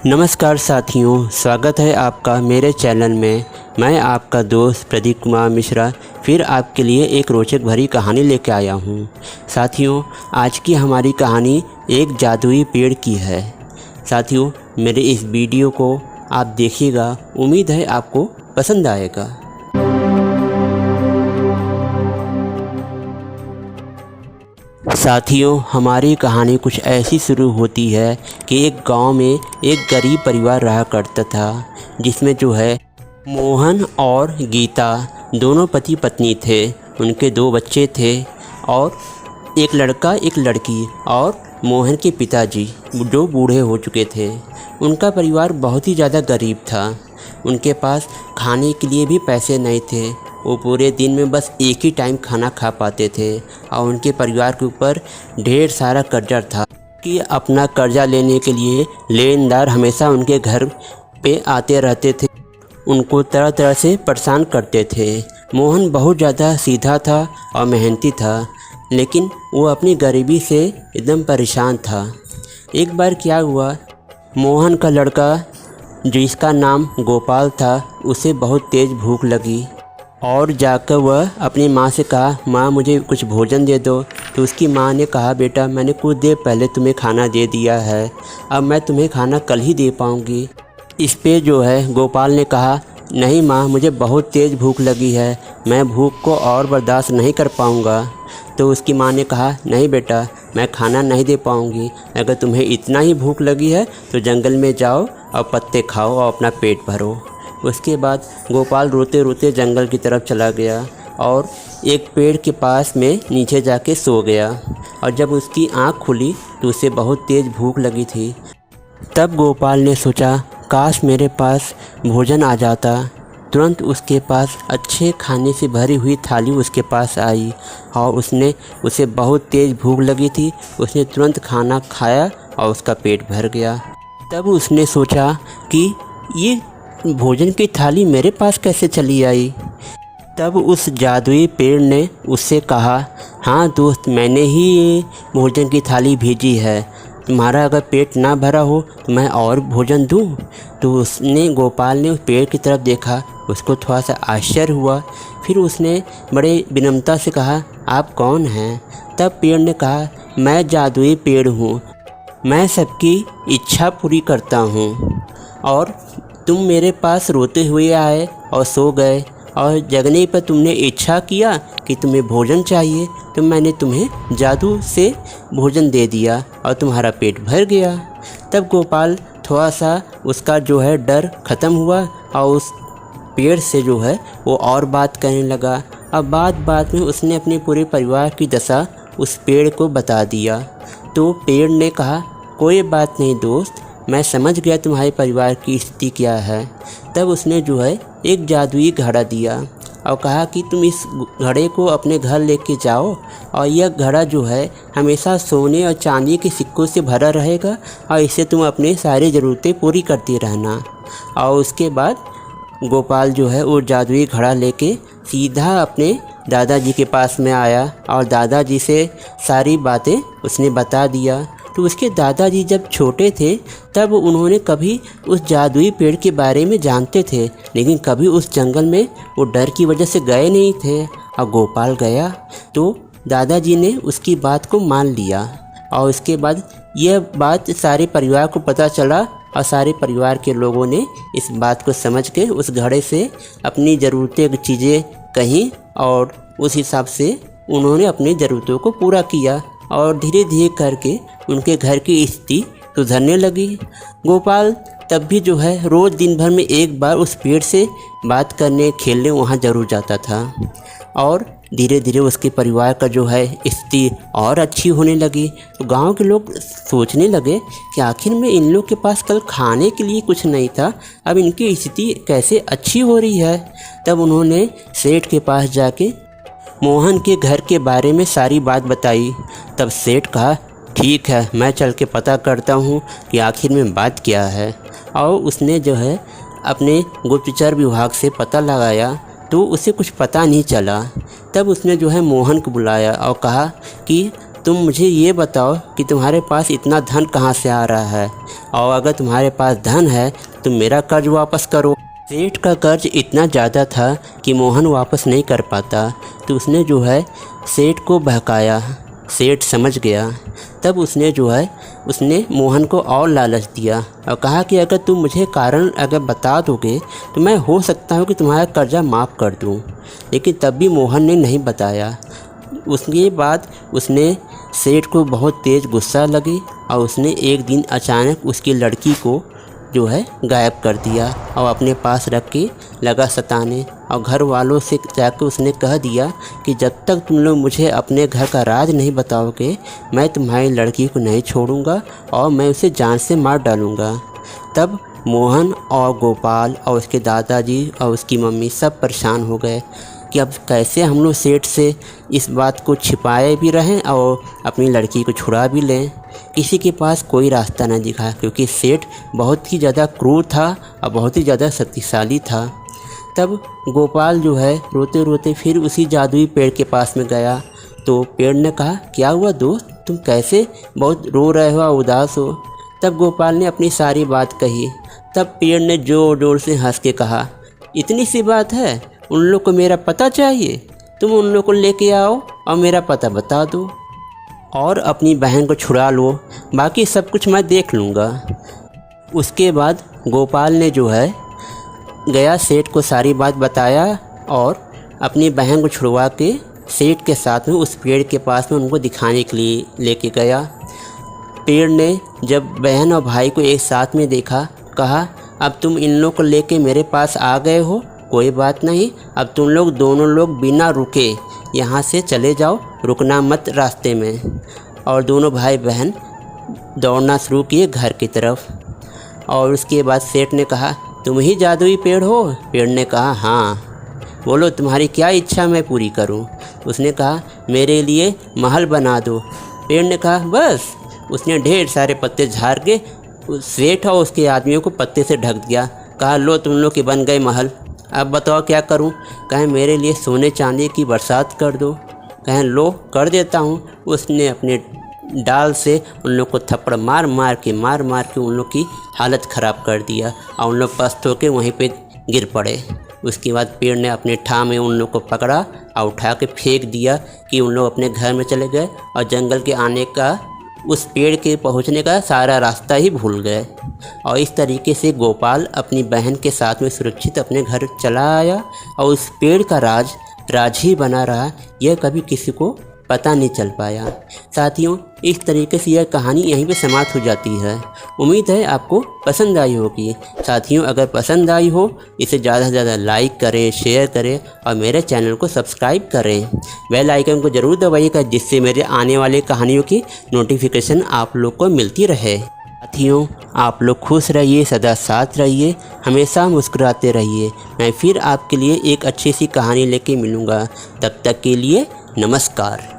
नमस्कार साथियों, स्वागत है आपका मेरे चैनल में। मैं आपका दोस्त प्रदीप कुमार मिश्रा फिर आपके लिए एक रोचक भरी कहानी लेकर आया हूँ। साथियों, आज की हमारी कहानी एक जादुई पेड़ की है। साथियों, मेरे इस वीडियो को आप देखिएगा, उम्मीद है आपको पसंद आएगा। साथियों, हमारी कहानी कुछ ऐसी शुरू होती है कि एक गांव में एक गरीब परिवार रहा करता था, जिसमें मोहन और गीता दोनों पति पत्नी थे। उनके 2 बच्चे थे और एक लड़का एक लड़की, और मोहन के पिताजी जो बूढ़े हो चुके थे। उनका परिवार बहुत ही ज़्यादा गरीब था। उनके पास खाने के लिए भी पैसे नहीं थे। वो पूरे दिन में बस एक ही टाइम खाना खा पाते थे और उनके परिवार के ऊपर ढेर सारा कर्जा था कि अपना कर्जा लेने के लिए लेनदार हमेशा उनके घर पे आते रहते थे, उनको तरह तरह से परेशान करते थे। मोहन बहुत ज़्यादा सीधा था और मेहनती था, लेकिन वो अपनी गरीबी से एकदम परेशान था। एक बार क्या हुआ, मोहन का लड़का जिसका नाम गोपाल था, उसे बहुत तेज़ भूख लगी और जाकर वह अपनी माँ से कहा, माँ मुझे कुछ भोजन दे दो। तो उसकी माँ ने कहा, बेटा मैंने कुछ देर पहले तुम्हें खाना दे दिया है, अब मैं तुम्हें खाना कल ही दे पाऊँगी। इस पे गोपाल ने कहा, नहीं माँ, मुझे बहुत तेज़ भूख लगी है, मैं भूख को और बर्दाश्त नहीं कर पाऊँगा। तो उसकी माँ ने कहा, नहीं बेटा, मैं खाना नहीं दे पाऊँगी। अगर तुम्हें इतना ही भूख लगी है तो जंगल में जाओ और पत्ते खाओ और अपना पेट भरो। उसके बाद गोपाल रोते रोते जंगल की तरफ चला गया और एक पेड़ के पास में नीचे जाके सो गया। और जब उसकी आँख खुली तो उसे बहुत तेज़ भूख लगी थी। तब गोपाल ने सोचा, काश मेरे पास भोजन आ जाता। तुरंत उसके पास अच्छे खाने से भरी हुई थाली उसके पास आई और उसे बहुत तेज़ भूख लगी थी। उसने तुरंत खाना खाया और उसका पेट भर गया। तब उसने सोचा कि ये भोजन की थाली मेरे पास कैसे चली आई। तब उस जादुई पेड़ ने उससे कहा, हाँ दोस्त, मैंने ही ये भोजन की थाली भेजी है। तुम्हारा अगर पेट ना भरा हो तो मैं और भोजन दूँ। तो गोपाल ने उस पेड़ की तरफ देखा, उसको थोड़ा सा आश्चर्य हुआ। फिर उसने बड़े विनम्रता से कहा, आप कौन हैं? तब पेड़ ने कहा, मैं जादुई पेड़ हूँ, मैं सबकी इच्छा पूरी करता हूँ। और तुम मेरे पास रोते हुए आए और सो गए, और जगने पर तुमने इच्छा किया कि तुम्हें भोजन चाहिए, तो मैंने तुम्हें जादू से भोजन दे दिया और तुम्हारा पेट भर गया। तब गोपाल थोड़ा सा उसका डर ख़त्म हुआ और उस पेड़ से वो और बात करने लगा। अब बात में उसने अपने पूरे परिवार की दशा उस पेड़ को बता दिया। तो पेड़ ने कहा, कोई बात नहीं दोस्त, मैं समझ गया तुम्हारे परिवार की स्थिति क्या है। तब उसने एक जादुई घड़ा दिया और कहा कि तुम इस घड़े को अपने घर लेके जाओ और यह घड़ा हमेशा सोने और चांदी के सिक्कों से भरा रहेगा और इससे तुम अपने सारी ज़रूरतें पूरी करती रहना। और उसके बाद गोपाल वो जादुई घड़ा लेके सीधा अपने दादाजी के पास में आया और दादाजी से सारी बातें उसने बता दिया। तो उसके दादाजी जब छोटे थे तब उन्होंने कभी उस जादुई पेड़ के बारे में जानते थे, लेकिन कभी उस जंगल में वो डर की वजह से गए नहीं थे। और गोपाल गया तो दादाजी ने उसकी बात को मान लिया और उसके बाद यह बात सारे परिवार को पता चला और सारे परिवार के लोगों ने इस बात को समझ के उस घड़े से अपनी ज़रूरतें की चीज़ें कहीं और उस हिसाब से उन्होंने अपनी ज़रूरतों को पूरा किया और धीरे धीरे करके उनके घर की स्थिति सुधरने लगी। गोपाल तब भी रोज़ दिन भर में एक बार उस पेड़ से बात करने खेलने वहाँ ज़रूर जाता था और धीरे धीरे उसके परिवार का स्थिति और अच्छी होने लगी। तो गांव के लोग सोचने लगे कि आखिर में इन लोग के पास कल खाने के लिए कुछ नहीं था, अब इनकी स्थिति कैसे अच्छी हो रही है। तब उन्होंने सेठ के पास जाके मोहन के घर के बारे में सारी बात बताई। तब सेठ कहा, ठीक है, मैं चल के पता करता हूँ कि आखिर में बात क्या है। और उसने अपने गुप्तचर विभाग से पता लगाया तो उसे कुछ पता नहीं चला। तब उसने मोहन को बुलाया और कहा कि तुम मुझे ये बताओ कि तुम्हारे पास इतना धन कहाँ से आ रहा है और अगर तुम्हारे पास धन है तुम मेरा कर्ज वापस करो। सेठ का कर्ज इतना ज़्यादा था कि मोहन वापस नहीं कर पाता, तो उसने जो है सेठ को बहकाया। सेठ समझ गया। तब उसने मोहन को और लालच दिया और कहा कि अगर तुम मुझे कारण अगर बता दोगे तो मैं हो सकता हूँ कि तुम्हारा कर्जा माफ़ कर दूँ। लेकिन तब भी मोहन ने नहीं बताया। उसके बाद उसने सेठ को बहुत तेज़ गुस्सा लगी और उसने एक दिन अचानक उसकी लड़की को जो है गायब कर दिया और अपने पास रख के लगा सताने। और घर वालों से जाकर उसने कह दिया कि जब तक तुम लोग मुझे अपने घर का राज नहीं बताओगे मैं तुम्हारी लड़की को नहीं छोड़ूंगा और मैं उसे जान से मार डालूंगा। तब मोहन और गोपाल और उसके दादाजी और उसकी मम्मी सब परेशान हो गए कि अब कैसे हम लोग सेठ से इस बात को छिपाए भी रहें और अपनी लड़की को छुड़ा भी लें। किसी के पास कोई रास्ता नहीं दिखा क्योंकि सेठ बहुत ही ज़्यादा क्रूर था और बहुत ही ज़्यादा शक्तिशाली था। तब गोपाल जो है रोते रोते फिर उसी जादुई पेड़ के पास में गया। तो पेड़ ने कहा, क्या हुआ दोस्त, तुम कैसे बहुत रो रहे हो, उदास हो। तब गोपाल ने अपनी सारी बात कही। तब पेड़ ने ज़ोर ज़ोर से हंस के कहा, इतनी सी बात है, उन लोग को मेरा पता चाहिए, तुम उन लोग को लेके आओ और मेरा पता बता दो और अपनी बहन को छुड़ा लो, बाकी सब कुछ मैं देख लूँगा। उसके बाद गोपाल ने जो है गया सेठ को सारी बात बताया और अपनी बहन को छुड़वा के सेठ के साथ में उस पेड़ के पास में उनको दिखाने के लिए लेके गया। पेड़ ने जब बहन और भाई को एक साथ में देखा, कहा, अब तुम इन लोग को लेके मेरे पास आ गए हो, कोई बात नहीं, अब तुम लोग दोनों लोग बिना रुके यहाँ से चले जाओ, रुकना मत रास्ते में। और दोनों भाई बहन दौड़ना शुरू किए घर की तरफ। और उसके बाद सेठ ने कहा, तुम ही जादुई पेड़ हो? पेड़ ने कहा, हाँ। बोलो तुम्हारी क्या इच्छा मैं पूरी करूं? उसने कहा, मेरे लिए महल बना दो। पेड़ ने कहा, बस। उसने ढेर सारे पत्ते झाड़ के सेठ और उसके आदमियों को पत्ते से ढक दिया। कहा, लो तुम लोग के बन गए महल, अब बताओ क्या करूं? कहें मेरे लिए सोने चांदी की बरसात कर दो। कहें लो कर देता हूं। उसने अपने डाल से उन लोग को थप्पड़ मार मार के उन लोग की हालत ख़राब कर दिया और उन लोग पस्त होकर वहीं पे गिर पड़े। उसके बाद पेड़ ने अपने ठाह में उन लोग को पकड़ा और उठा के फेंक दिया कि उन लोग अपने घर में चले गए और जंगल के आने का, उस पेड़ के पहुंचने का सारा रास्ता ही भूल गए। और इस तरीके से गोपाल अपनी बहन के साथ में सुरक्षित अपने घर चला आया और उस पेड़ का राज ही बना रहा, यह कभी किसी को पता नहीं चल पाया। साथियों, इस तरीके से यह कहानी यहीं पे समाप्त हो जाती है। उम्मीद है आपको पसंद आई होगी। साथियों, अगर पसंद आई हो इसे ज़्यादा से ज़्यादा लाइक करें, शेयर करें और मेरे चैनल को सब्सक्राइब करें। बेल आइकन को ज़रूर दबाइएगा जिससे मेरे आने वाले कहानियों की नोटिफिकेशन आप लोग को मिलती रहे। साथियों, आप लोग खुश रहिए, सदा साथ रहिए, हमेशा मुस्कुराते रहिए। मैं फिर आपके लिए एक अच्छी सी कहानी लेके मिलूँगा। तब तक के लिए नमस्कार।